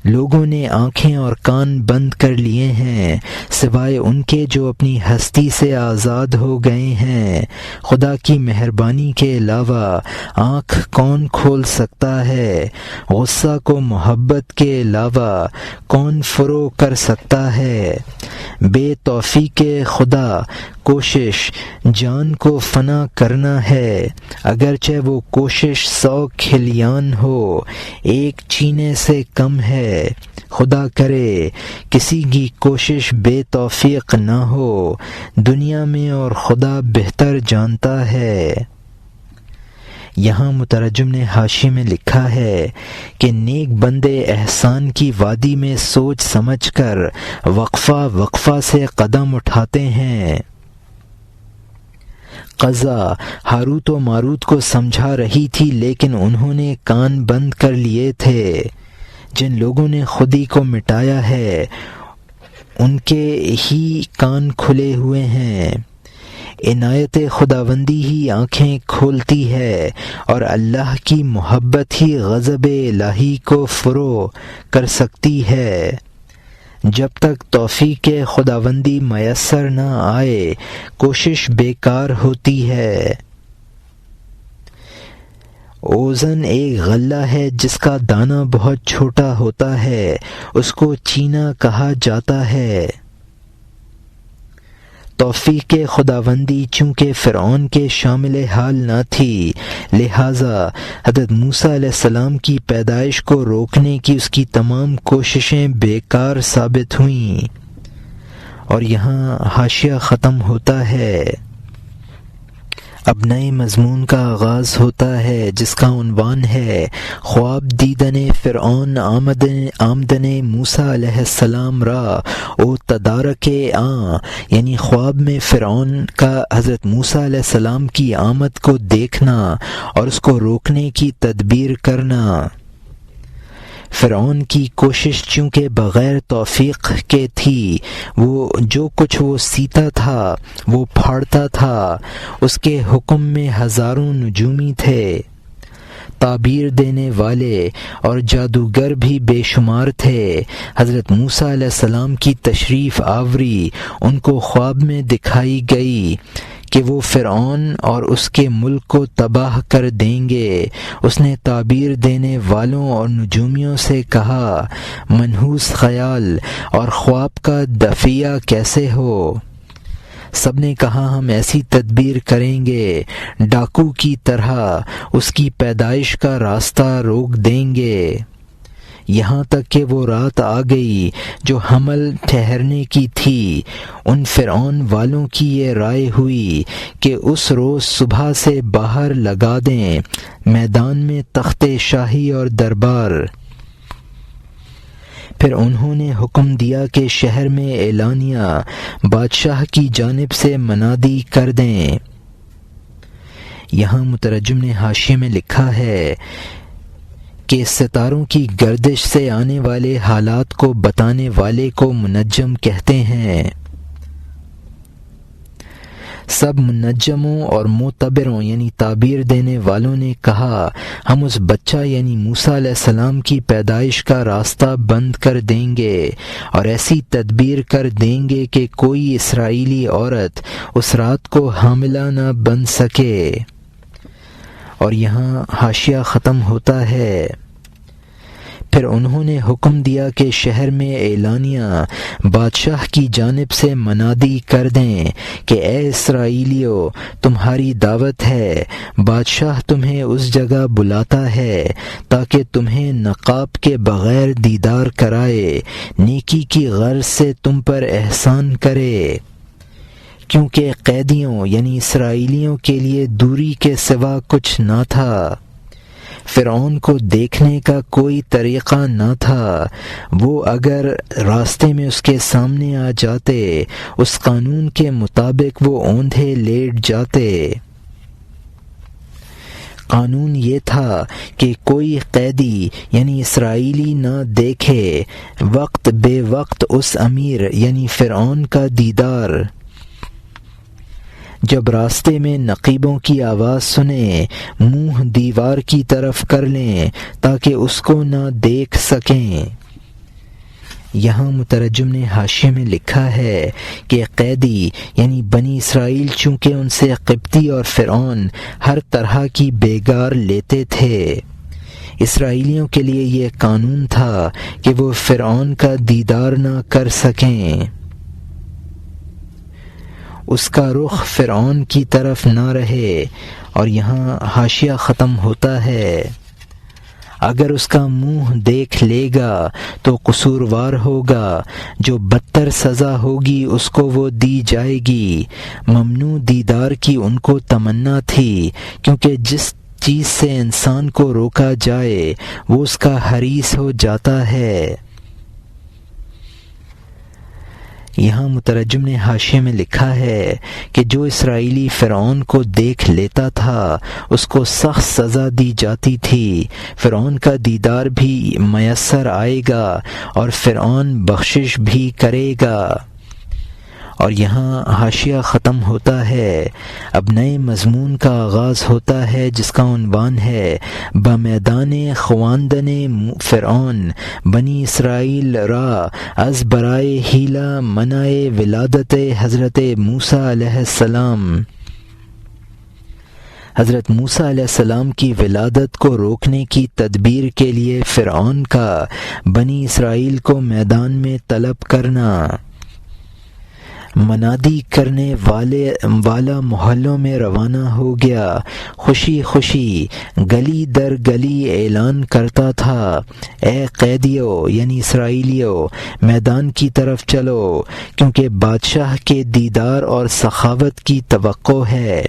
لوگوں نے آنکھیں اور کان بند کر لیے ہیں سوائے ان کے جو اپنی ہستی سے آزاد ہو گئے ہیں۔ خدا کی مہربانی کے علاوہ آنکھ کون کھول سکتا ہے؟ غصہ کو محبت کے علاوہ کون فرو کر سکتا ہے؟ بے توفیق خدا کوشش جان کو فنا کرنا ہے، اگرچہ وہ کوشش 100 کھلیان ہو، ایک چینے سے کم ہے۔ خدا کرے کسی کی کوشش بے توفیق نہ ہو دنیا میں، اور خدا بہتر جانتا ہے۔ یہاں مترجم نے حاشیے میں لکھا ہے کہ نیک بندے احسان کی وادی میں سوچ سمجھ کر وقفہ وقفہ سے قدم اٹھاتے ہیں۔ قضا ہاروت و ماروت کو سمجھا رہی تھی لیکن انہوں نے کان بند کر لیے تھے۔ جن لوگوں نے خودی کو مٹایا ہے ان کے ہی کان کھلے ہوئے ہیں۔ عنایت خداوندی ہی آنکھیں کھولتی ہے اور اللہ کی محبت ہی غضب الہی کو فرو کر سکتی ہے۔ جب تک توفیق خداوندی میسر نہ آئے کوشش بیکار ہوتی ہے۔ اوزن ایک غلہ ہے جس کا دانہ بہت چھوٹا ہوتا ہے، اس کو چینا کہا جاتا ہے۔ توفیق خداوندی چونکہ فرعون کے شامل حال نہ تھی، لہٰذا حضرت موسیٰ علیہ السلام کی پیدائش کو روکنے کی اس کی تمام کوششیں بیکار ثابت ہوئیں۔ اور یہاں حاشیہ ختم ہوتا ہے، اب نئے مضمون کا آغاز ہوتا ہے جس کا عنوان ہے خواب دیدن فرعون آمدن موسیٰ علیہ السلام را او تدارک یعنی خواب میں فرعون کا حضرت موسیٰ علیہ السلام کی آمد کو دیکھنا اور اس کو روکنے کی تدبیر کرنا۔ فرعون کی کوشش چونکہ بغیر توفیق کے تھی، وہ جو کچھ وہ سیتا تھا وہ پھاڑتا تھا، اس کے حکم میں ہزاروں نجومی تھے، تعبیر دینے والے اور جادوگر بھی بے شمار تھے۔ حضرت موسیٰ علیہ السلام کی تشریف آوری ان کو خواب میں دکھائی گئی کہ وہ فرعون اور اس کے ملک کو تباہ کر دیں گے۔ اس نے تعبیر دینے والوں اور نجومیوں سے کہا، منحوس خیال اور خواب کا دفیہ کیسے ہو؟ سب نے کہا، ہم ایسی تدبیر کریں گے، ڈاکو کی طرح اس کی پیدائش کا راستہ روک دیں گے۔ یہاں تک کہ وہ رات آ گئی جو حمل ٹھہرنے کی تھی۔ ان فرعون والوں کی یہ رائے ہوئی کہ اس روز صبح سے باہر لگا دیں میدان میں تخت شاہی اور دربار۔ پھر انہوں نے حکم دیا کہ شہر میں اعلانیہ بادشاہ کی جانب سے منادی کر دیں۔ یہاں مترجم نے حاشیے میں لکھا ہے کہ ستاروں کی گردش سے آنے والے حالات کو بتانے والے کو منجم کہتے ہیں۔ سب منجموں اور معتبروں یعنی تعبیر دینے والوں نے کہا، ہم اس بچہ یعنی موسیٰ علیہ السلام کی پیدائش کا راستہ بند کر دیں گے اور ایسی تدبیر کر دیں گے کہ کوئی اسرائیلی عورت اس رات کو حاملہ نہ بن سکے۔ اور یہاں حاشیہ ختم ہوتا ہے۔ پھر انہوں نے حکم دیا کہ شہر میں اعلانیہ بادشاہ کی جانب سے منادی کر دیں کہ اے اسرائیلیو، تمہاری دعوت ہے، بادشاہ تمہیں اس جگہ بلاتا ہے تاکہ تمہیں نقاب کے بغیر دیدار کرائے، نیکی کی غرض سے تم پر احسان کرے، کیونکہ قیدیوں یعنی اسرائیلیوں کے لیے دوری کے سوا کچھ نہ تھا۔ فرعون کو دیکھنے کا کوئی طریقہ نہ تھا، وہ اگر راستے میں اس کے سامنے آ جاتے، اس قانون کے مطابق وہ اوندھے لیٹ جاتے۔ قانون یہ تھا کہ کوئی قیدی یعنی اسرائیلی نہ دیکھے وقت بے وقت اس امیر یعنی فرعون کا دیدار۔ جب راستے میں نقیبوں کی آواز سنیں، منہ دیوار کی طرف کر لیں تاکہ اس کو نہ دیکھ سکیں۔ یہاں مترجم نے حاشیے میں لکھا ہے کہ قیدی یعنی بنی اسرائیل چونکہ ان سے قبطی اور فرعون ہر طرح کی بیگار لیتے تھے، اسرائیلیوں کے لیے یہ قانون تھا کہ وہ فرعون کا دیدار نہ کر سکیں، اس کا رخ فرعون کی طرف نہ رہے۔ اور یہاں حاشیہ ختم ہوتا ہے، اگر اس کا منہ دیکھ لے گا تو قصوروار ہوگا، جو بدتر سزا ہوگی اس کو وہ دی جائے گی۔ ممنوع دیدار کی ان کو تمنا تھی، کیونکہ جس چیز سے انسان کو روکا جائے وہ اس کا حریص ہو جاتا ہے۔ یہاں مترجم نے حاشیے میں لکھا ہے کہ جو اسرائیلی فرعون کو دیکھ لیتا تھا اس کو سخت سزا دی جاتی تھی۔ فرعون کا دیدار بھی میسر آئے گا اور فرعون بخشش بھی کرے گا۔ اور یہاں حاشیہ ختم ہوتا ہے۔ اب نئے مضمون کا آغاز ہوتا ہے جس کا عنوان ہے بمیدان خواندن فرعون بنی اسرائیل را از برائے ہیلا منائے ولادت حضرت موسیٰ علیہ السلام۔ حضرت موسیٰ علیہ السلام کی ولادت کو روکنے کی تدبیر کے لیے فرعون کا بنی اسرائیل کو میدان میں طلب کرنا۔ منادی کرنے والا محلوں میں روانہ ہو گیا، خوشی خوشی گلی در گلی اعلان کرتا تھا، اے قیدیو یعنی اسرائیلیو، میدان کی طرف چلو، کیونکہ بادشاہ کے دیدار اور سخاوت کی توقع ہے۔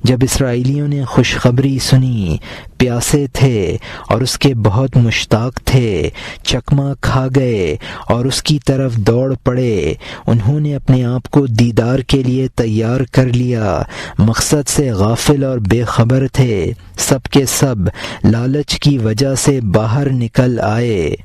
جب اسرائیلیوں نے خوشخبری سنی، پیاسے تھے اور اس کے بہت مشتاق تھے، چکما کھا گئے اور اس کی طرف دوڑ پڑے۔ انہوں نے اپنے آپ آپ کو دیدار کے لیے تیار کر لیا، مقصد سے غافل اور بے خبر تھے، سب کے سب لالچ کی وجہ سے باہر نکل آئے۔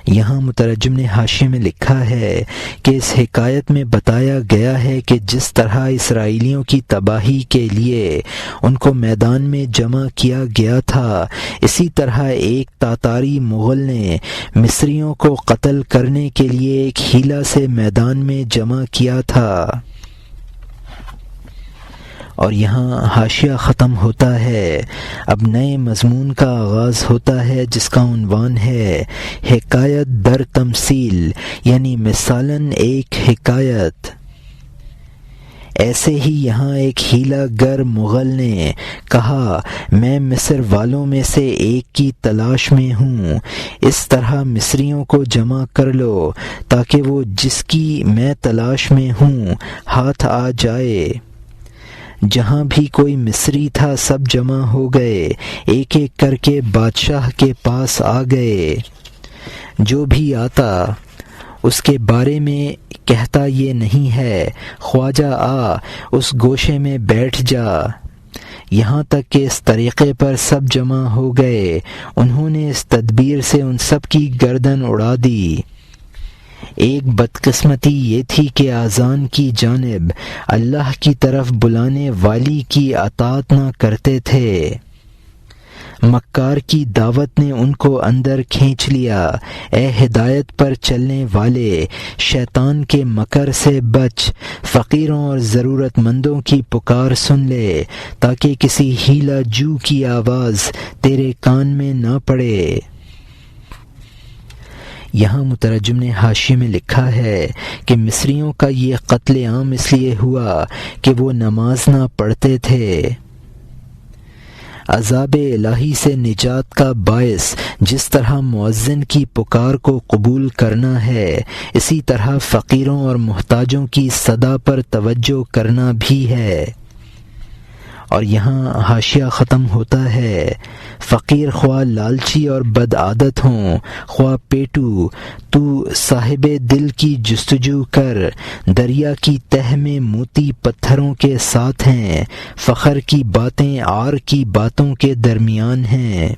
یہاں مترجم نے حاشیے میں لکھا ہے کہ اس حکایت میں بتایا گیا ہے کہ جس طرح اسرائیلیوں کی تباہی کے لیے ان کو میدان میں جمع کیا گیا تھا، اسی طرح ایک تاتاری مغل نے مصریوں کو قتل کرنے کے لیے ایک حیلہ سے میدان میں جمع کیا تھا۔ اور یہاں حاشیہ ختم ہوتا ہے، اب نئے مضمون کا آغاز ہوتا ہے جس کا عنوان ہے حکایت در تمثیل، یعنی مثالاً ایک حکایت۔ ایسے ہی یہاں ایک حیلہ گر مغل نے کہا میں مصر والوں میں سے ایک کی تلاش میں ہوں، اس طرح مصریوں کو جمع کر لو تاکہ وہ جس کی میں تلاش میں ہوں ہاتھ آ جائے۔ جہاں بھی کوئی مصری تھا سب جمع ہو گئے، ایک ایک کر کے بادشاہ کے پاس آ گئے۔ جو بھی آتا اس کے بارے میں کہتا یہ نہیں ہے خواجہ آ اس گوشے میں بیٹھ جا، یہاں تک کہ اس طریقے پر سب جمع ہو گئے۔ انہوں نے اس تدبیر سے ان سب کی گردن اڑا دی۔ ایک بدقسمتی یہ تھی کہ اذان کی جانب اللہ کی طرف بلانے والی کی اطاعت نہ کرتے تھے۔ مکار کی دعوت نے ان کو اندر کھینچ لیا۔ اے ہدایت پر چلنے والے، شیطان کے مکر سے بچ، فقیروں اور ضرورت مندوں کی پکار سن لے تاکہ کسی حیلہ جو کی آواز تیرے کان میں نہ پڑے۔ یہاں مترجم نے حاشیے میں لکھا ہے کہ مصریوں کا یہ قتل عام اس لیے ہوا کہ وہ نماز نہ پڑھتے تھے۔ عذاب الہی سے نجات کا باعث جس طرح مؤذن کی پکار کو قبول کرنا ہے، اسی طرح فقیروں اور محتاجوں کی صدا پر توجہ کرنا بھی ہے۔ اور یہاں حاشیہ ختم ہوتا ہے، فقیر خواہ لالچی اور بد عادت ہوں، خواہ پیٹو، تو صاحب دل کی جستجو کر، دریا کی تہ میں موتی پتھروں کے ساتھ ہیں، فخر کی باتیں عار کی باتوں کے درمیان ہیں۔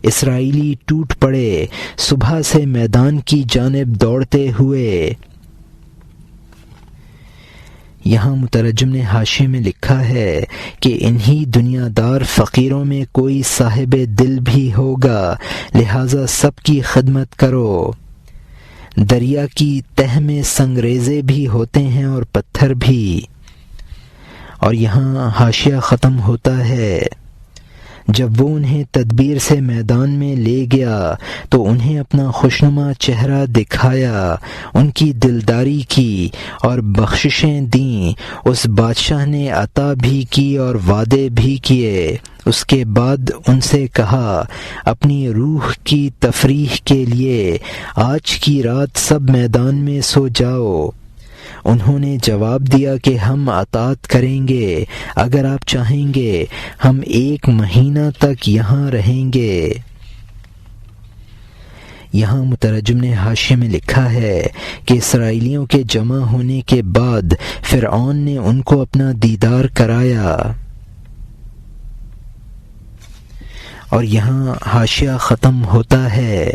اسرائیلی ٹوٹ پڑے صبح سے میدان کی جانب دوڑتے ہوئے۔ یہاں مترجم نے حاشیے میں لکھا ہے کہ انہی دنیا دار فقیروں میں کوئی صاحب دل بھی ہوگا، لہٰذا سب کی خدمت کرو۔ دریا کی تہ میں سنگریزے بھی ہوتے ہیں اور پتھر بھی۔ اور یہاں حاشیہ ختم ہوتا ہے، جب وہ انہیں تدبیر سے میدان میں لے گیا تو انہیں اپنا خوشنما چہرہ دکھایا، ان کی دلداری کی اور بخششیں دیں۔ اس بادشاہ نے عطا بھی کی اور وعدے بھی کیے۔ اس کے بعد ان سے کہا اپنی روح کی تفریح کے لیے آج کی رات سب میدان میں سو جاؤ۔ انہوں نے جواب دیا کہ ہم اطاعت کریں گے، اگر آپ چاہیں گے ہم 1 مہینہ تک یہاں رہیں گے۔ یہاں مترجم نے حاشیے میں لکھا ہے کہ اسرائیلیوں کے جمع ہونے کے بعد فرعون نے ان کو اپنا دیدار کرایا۔ اور یہاں حاشیہ ختم ہوتا ہے۔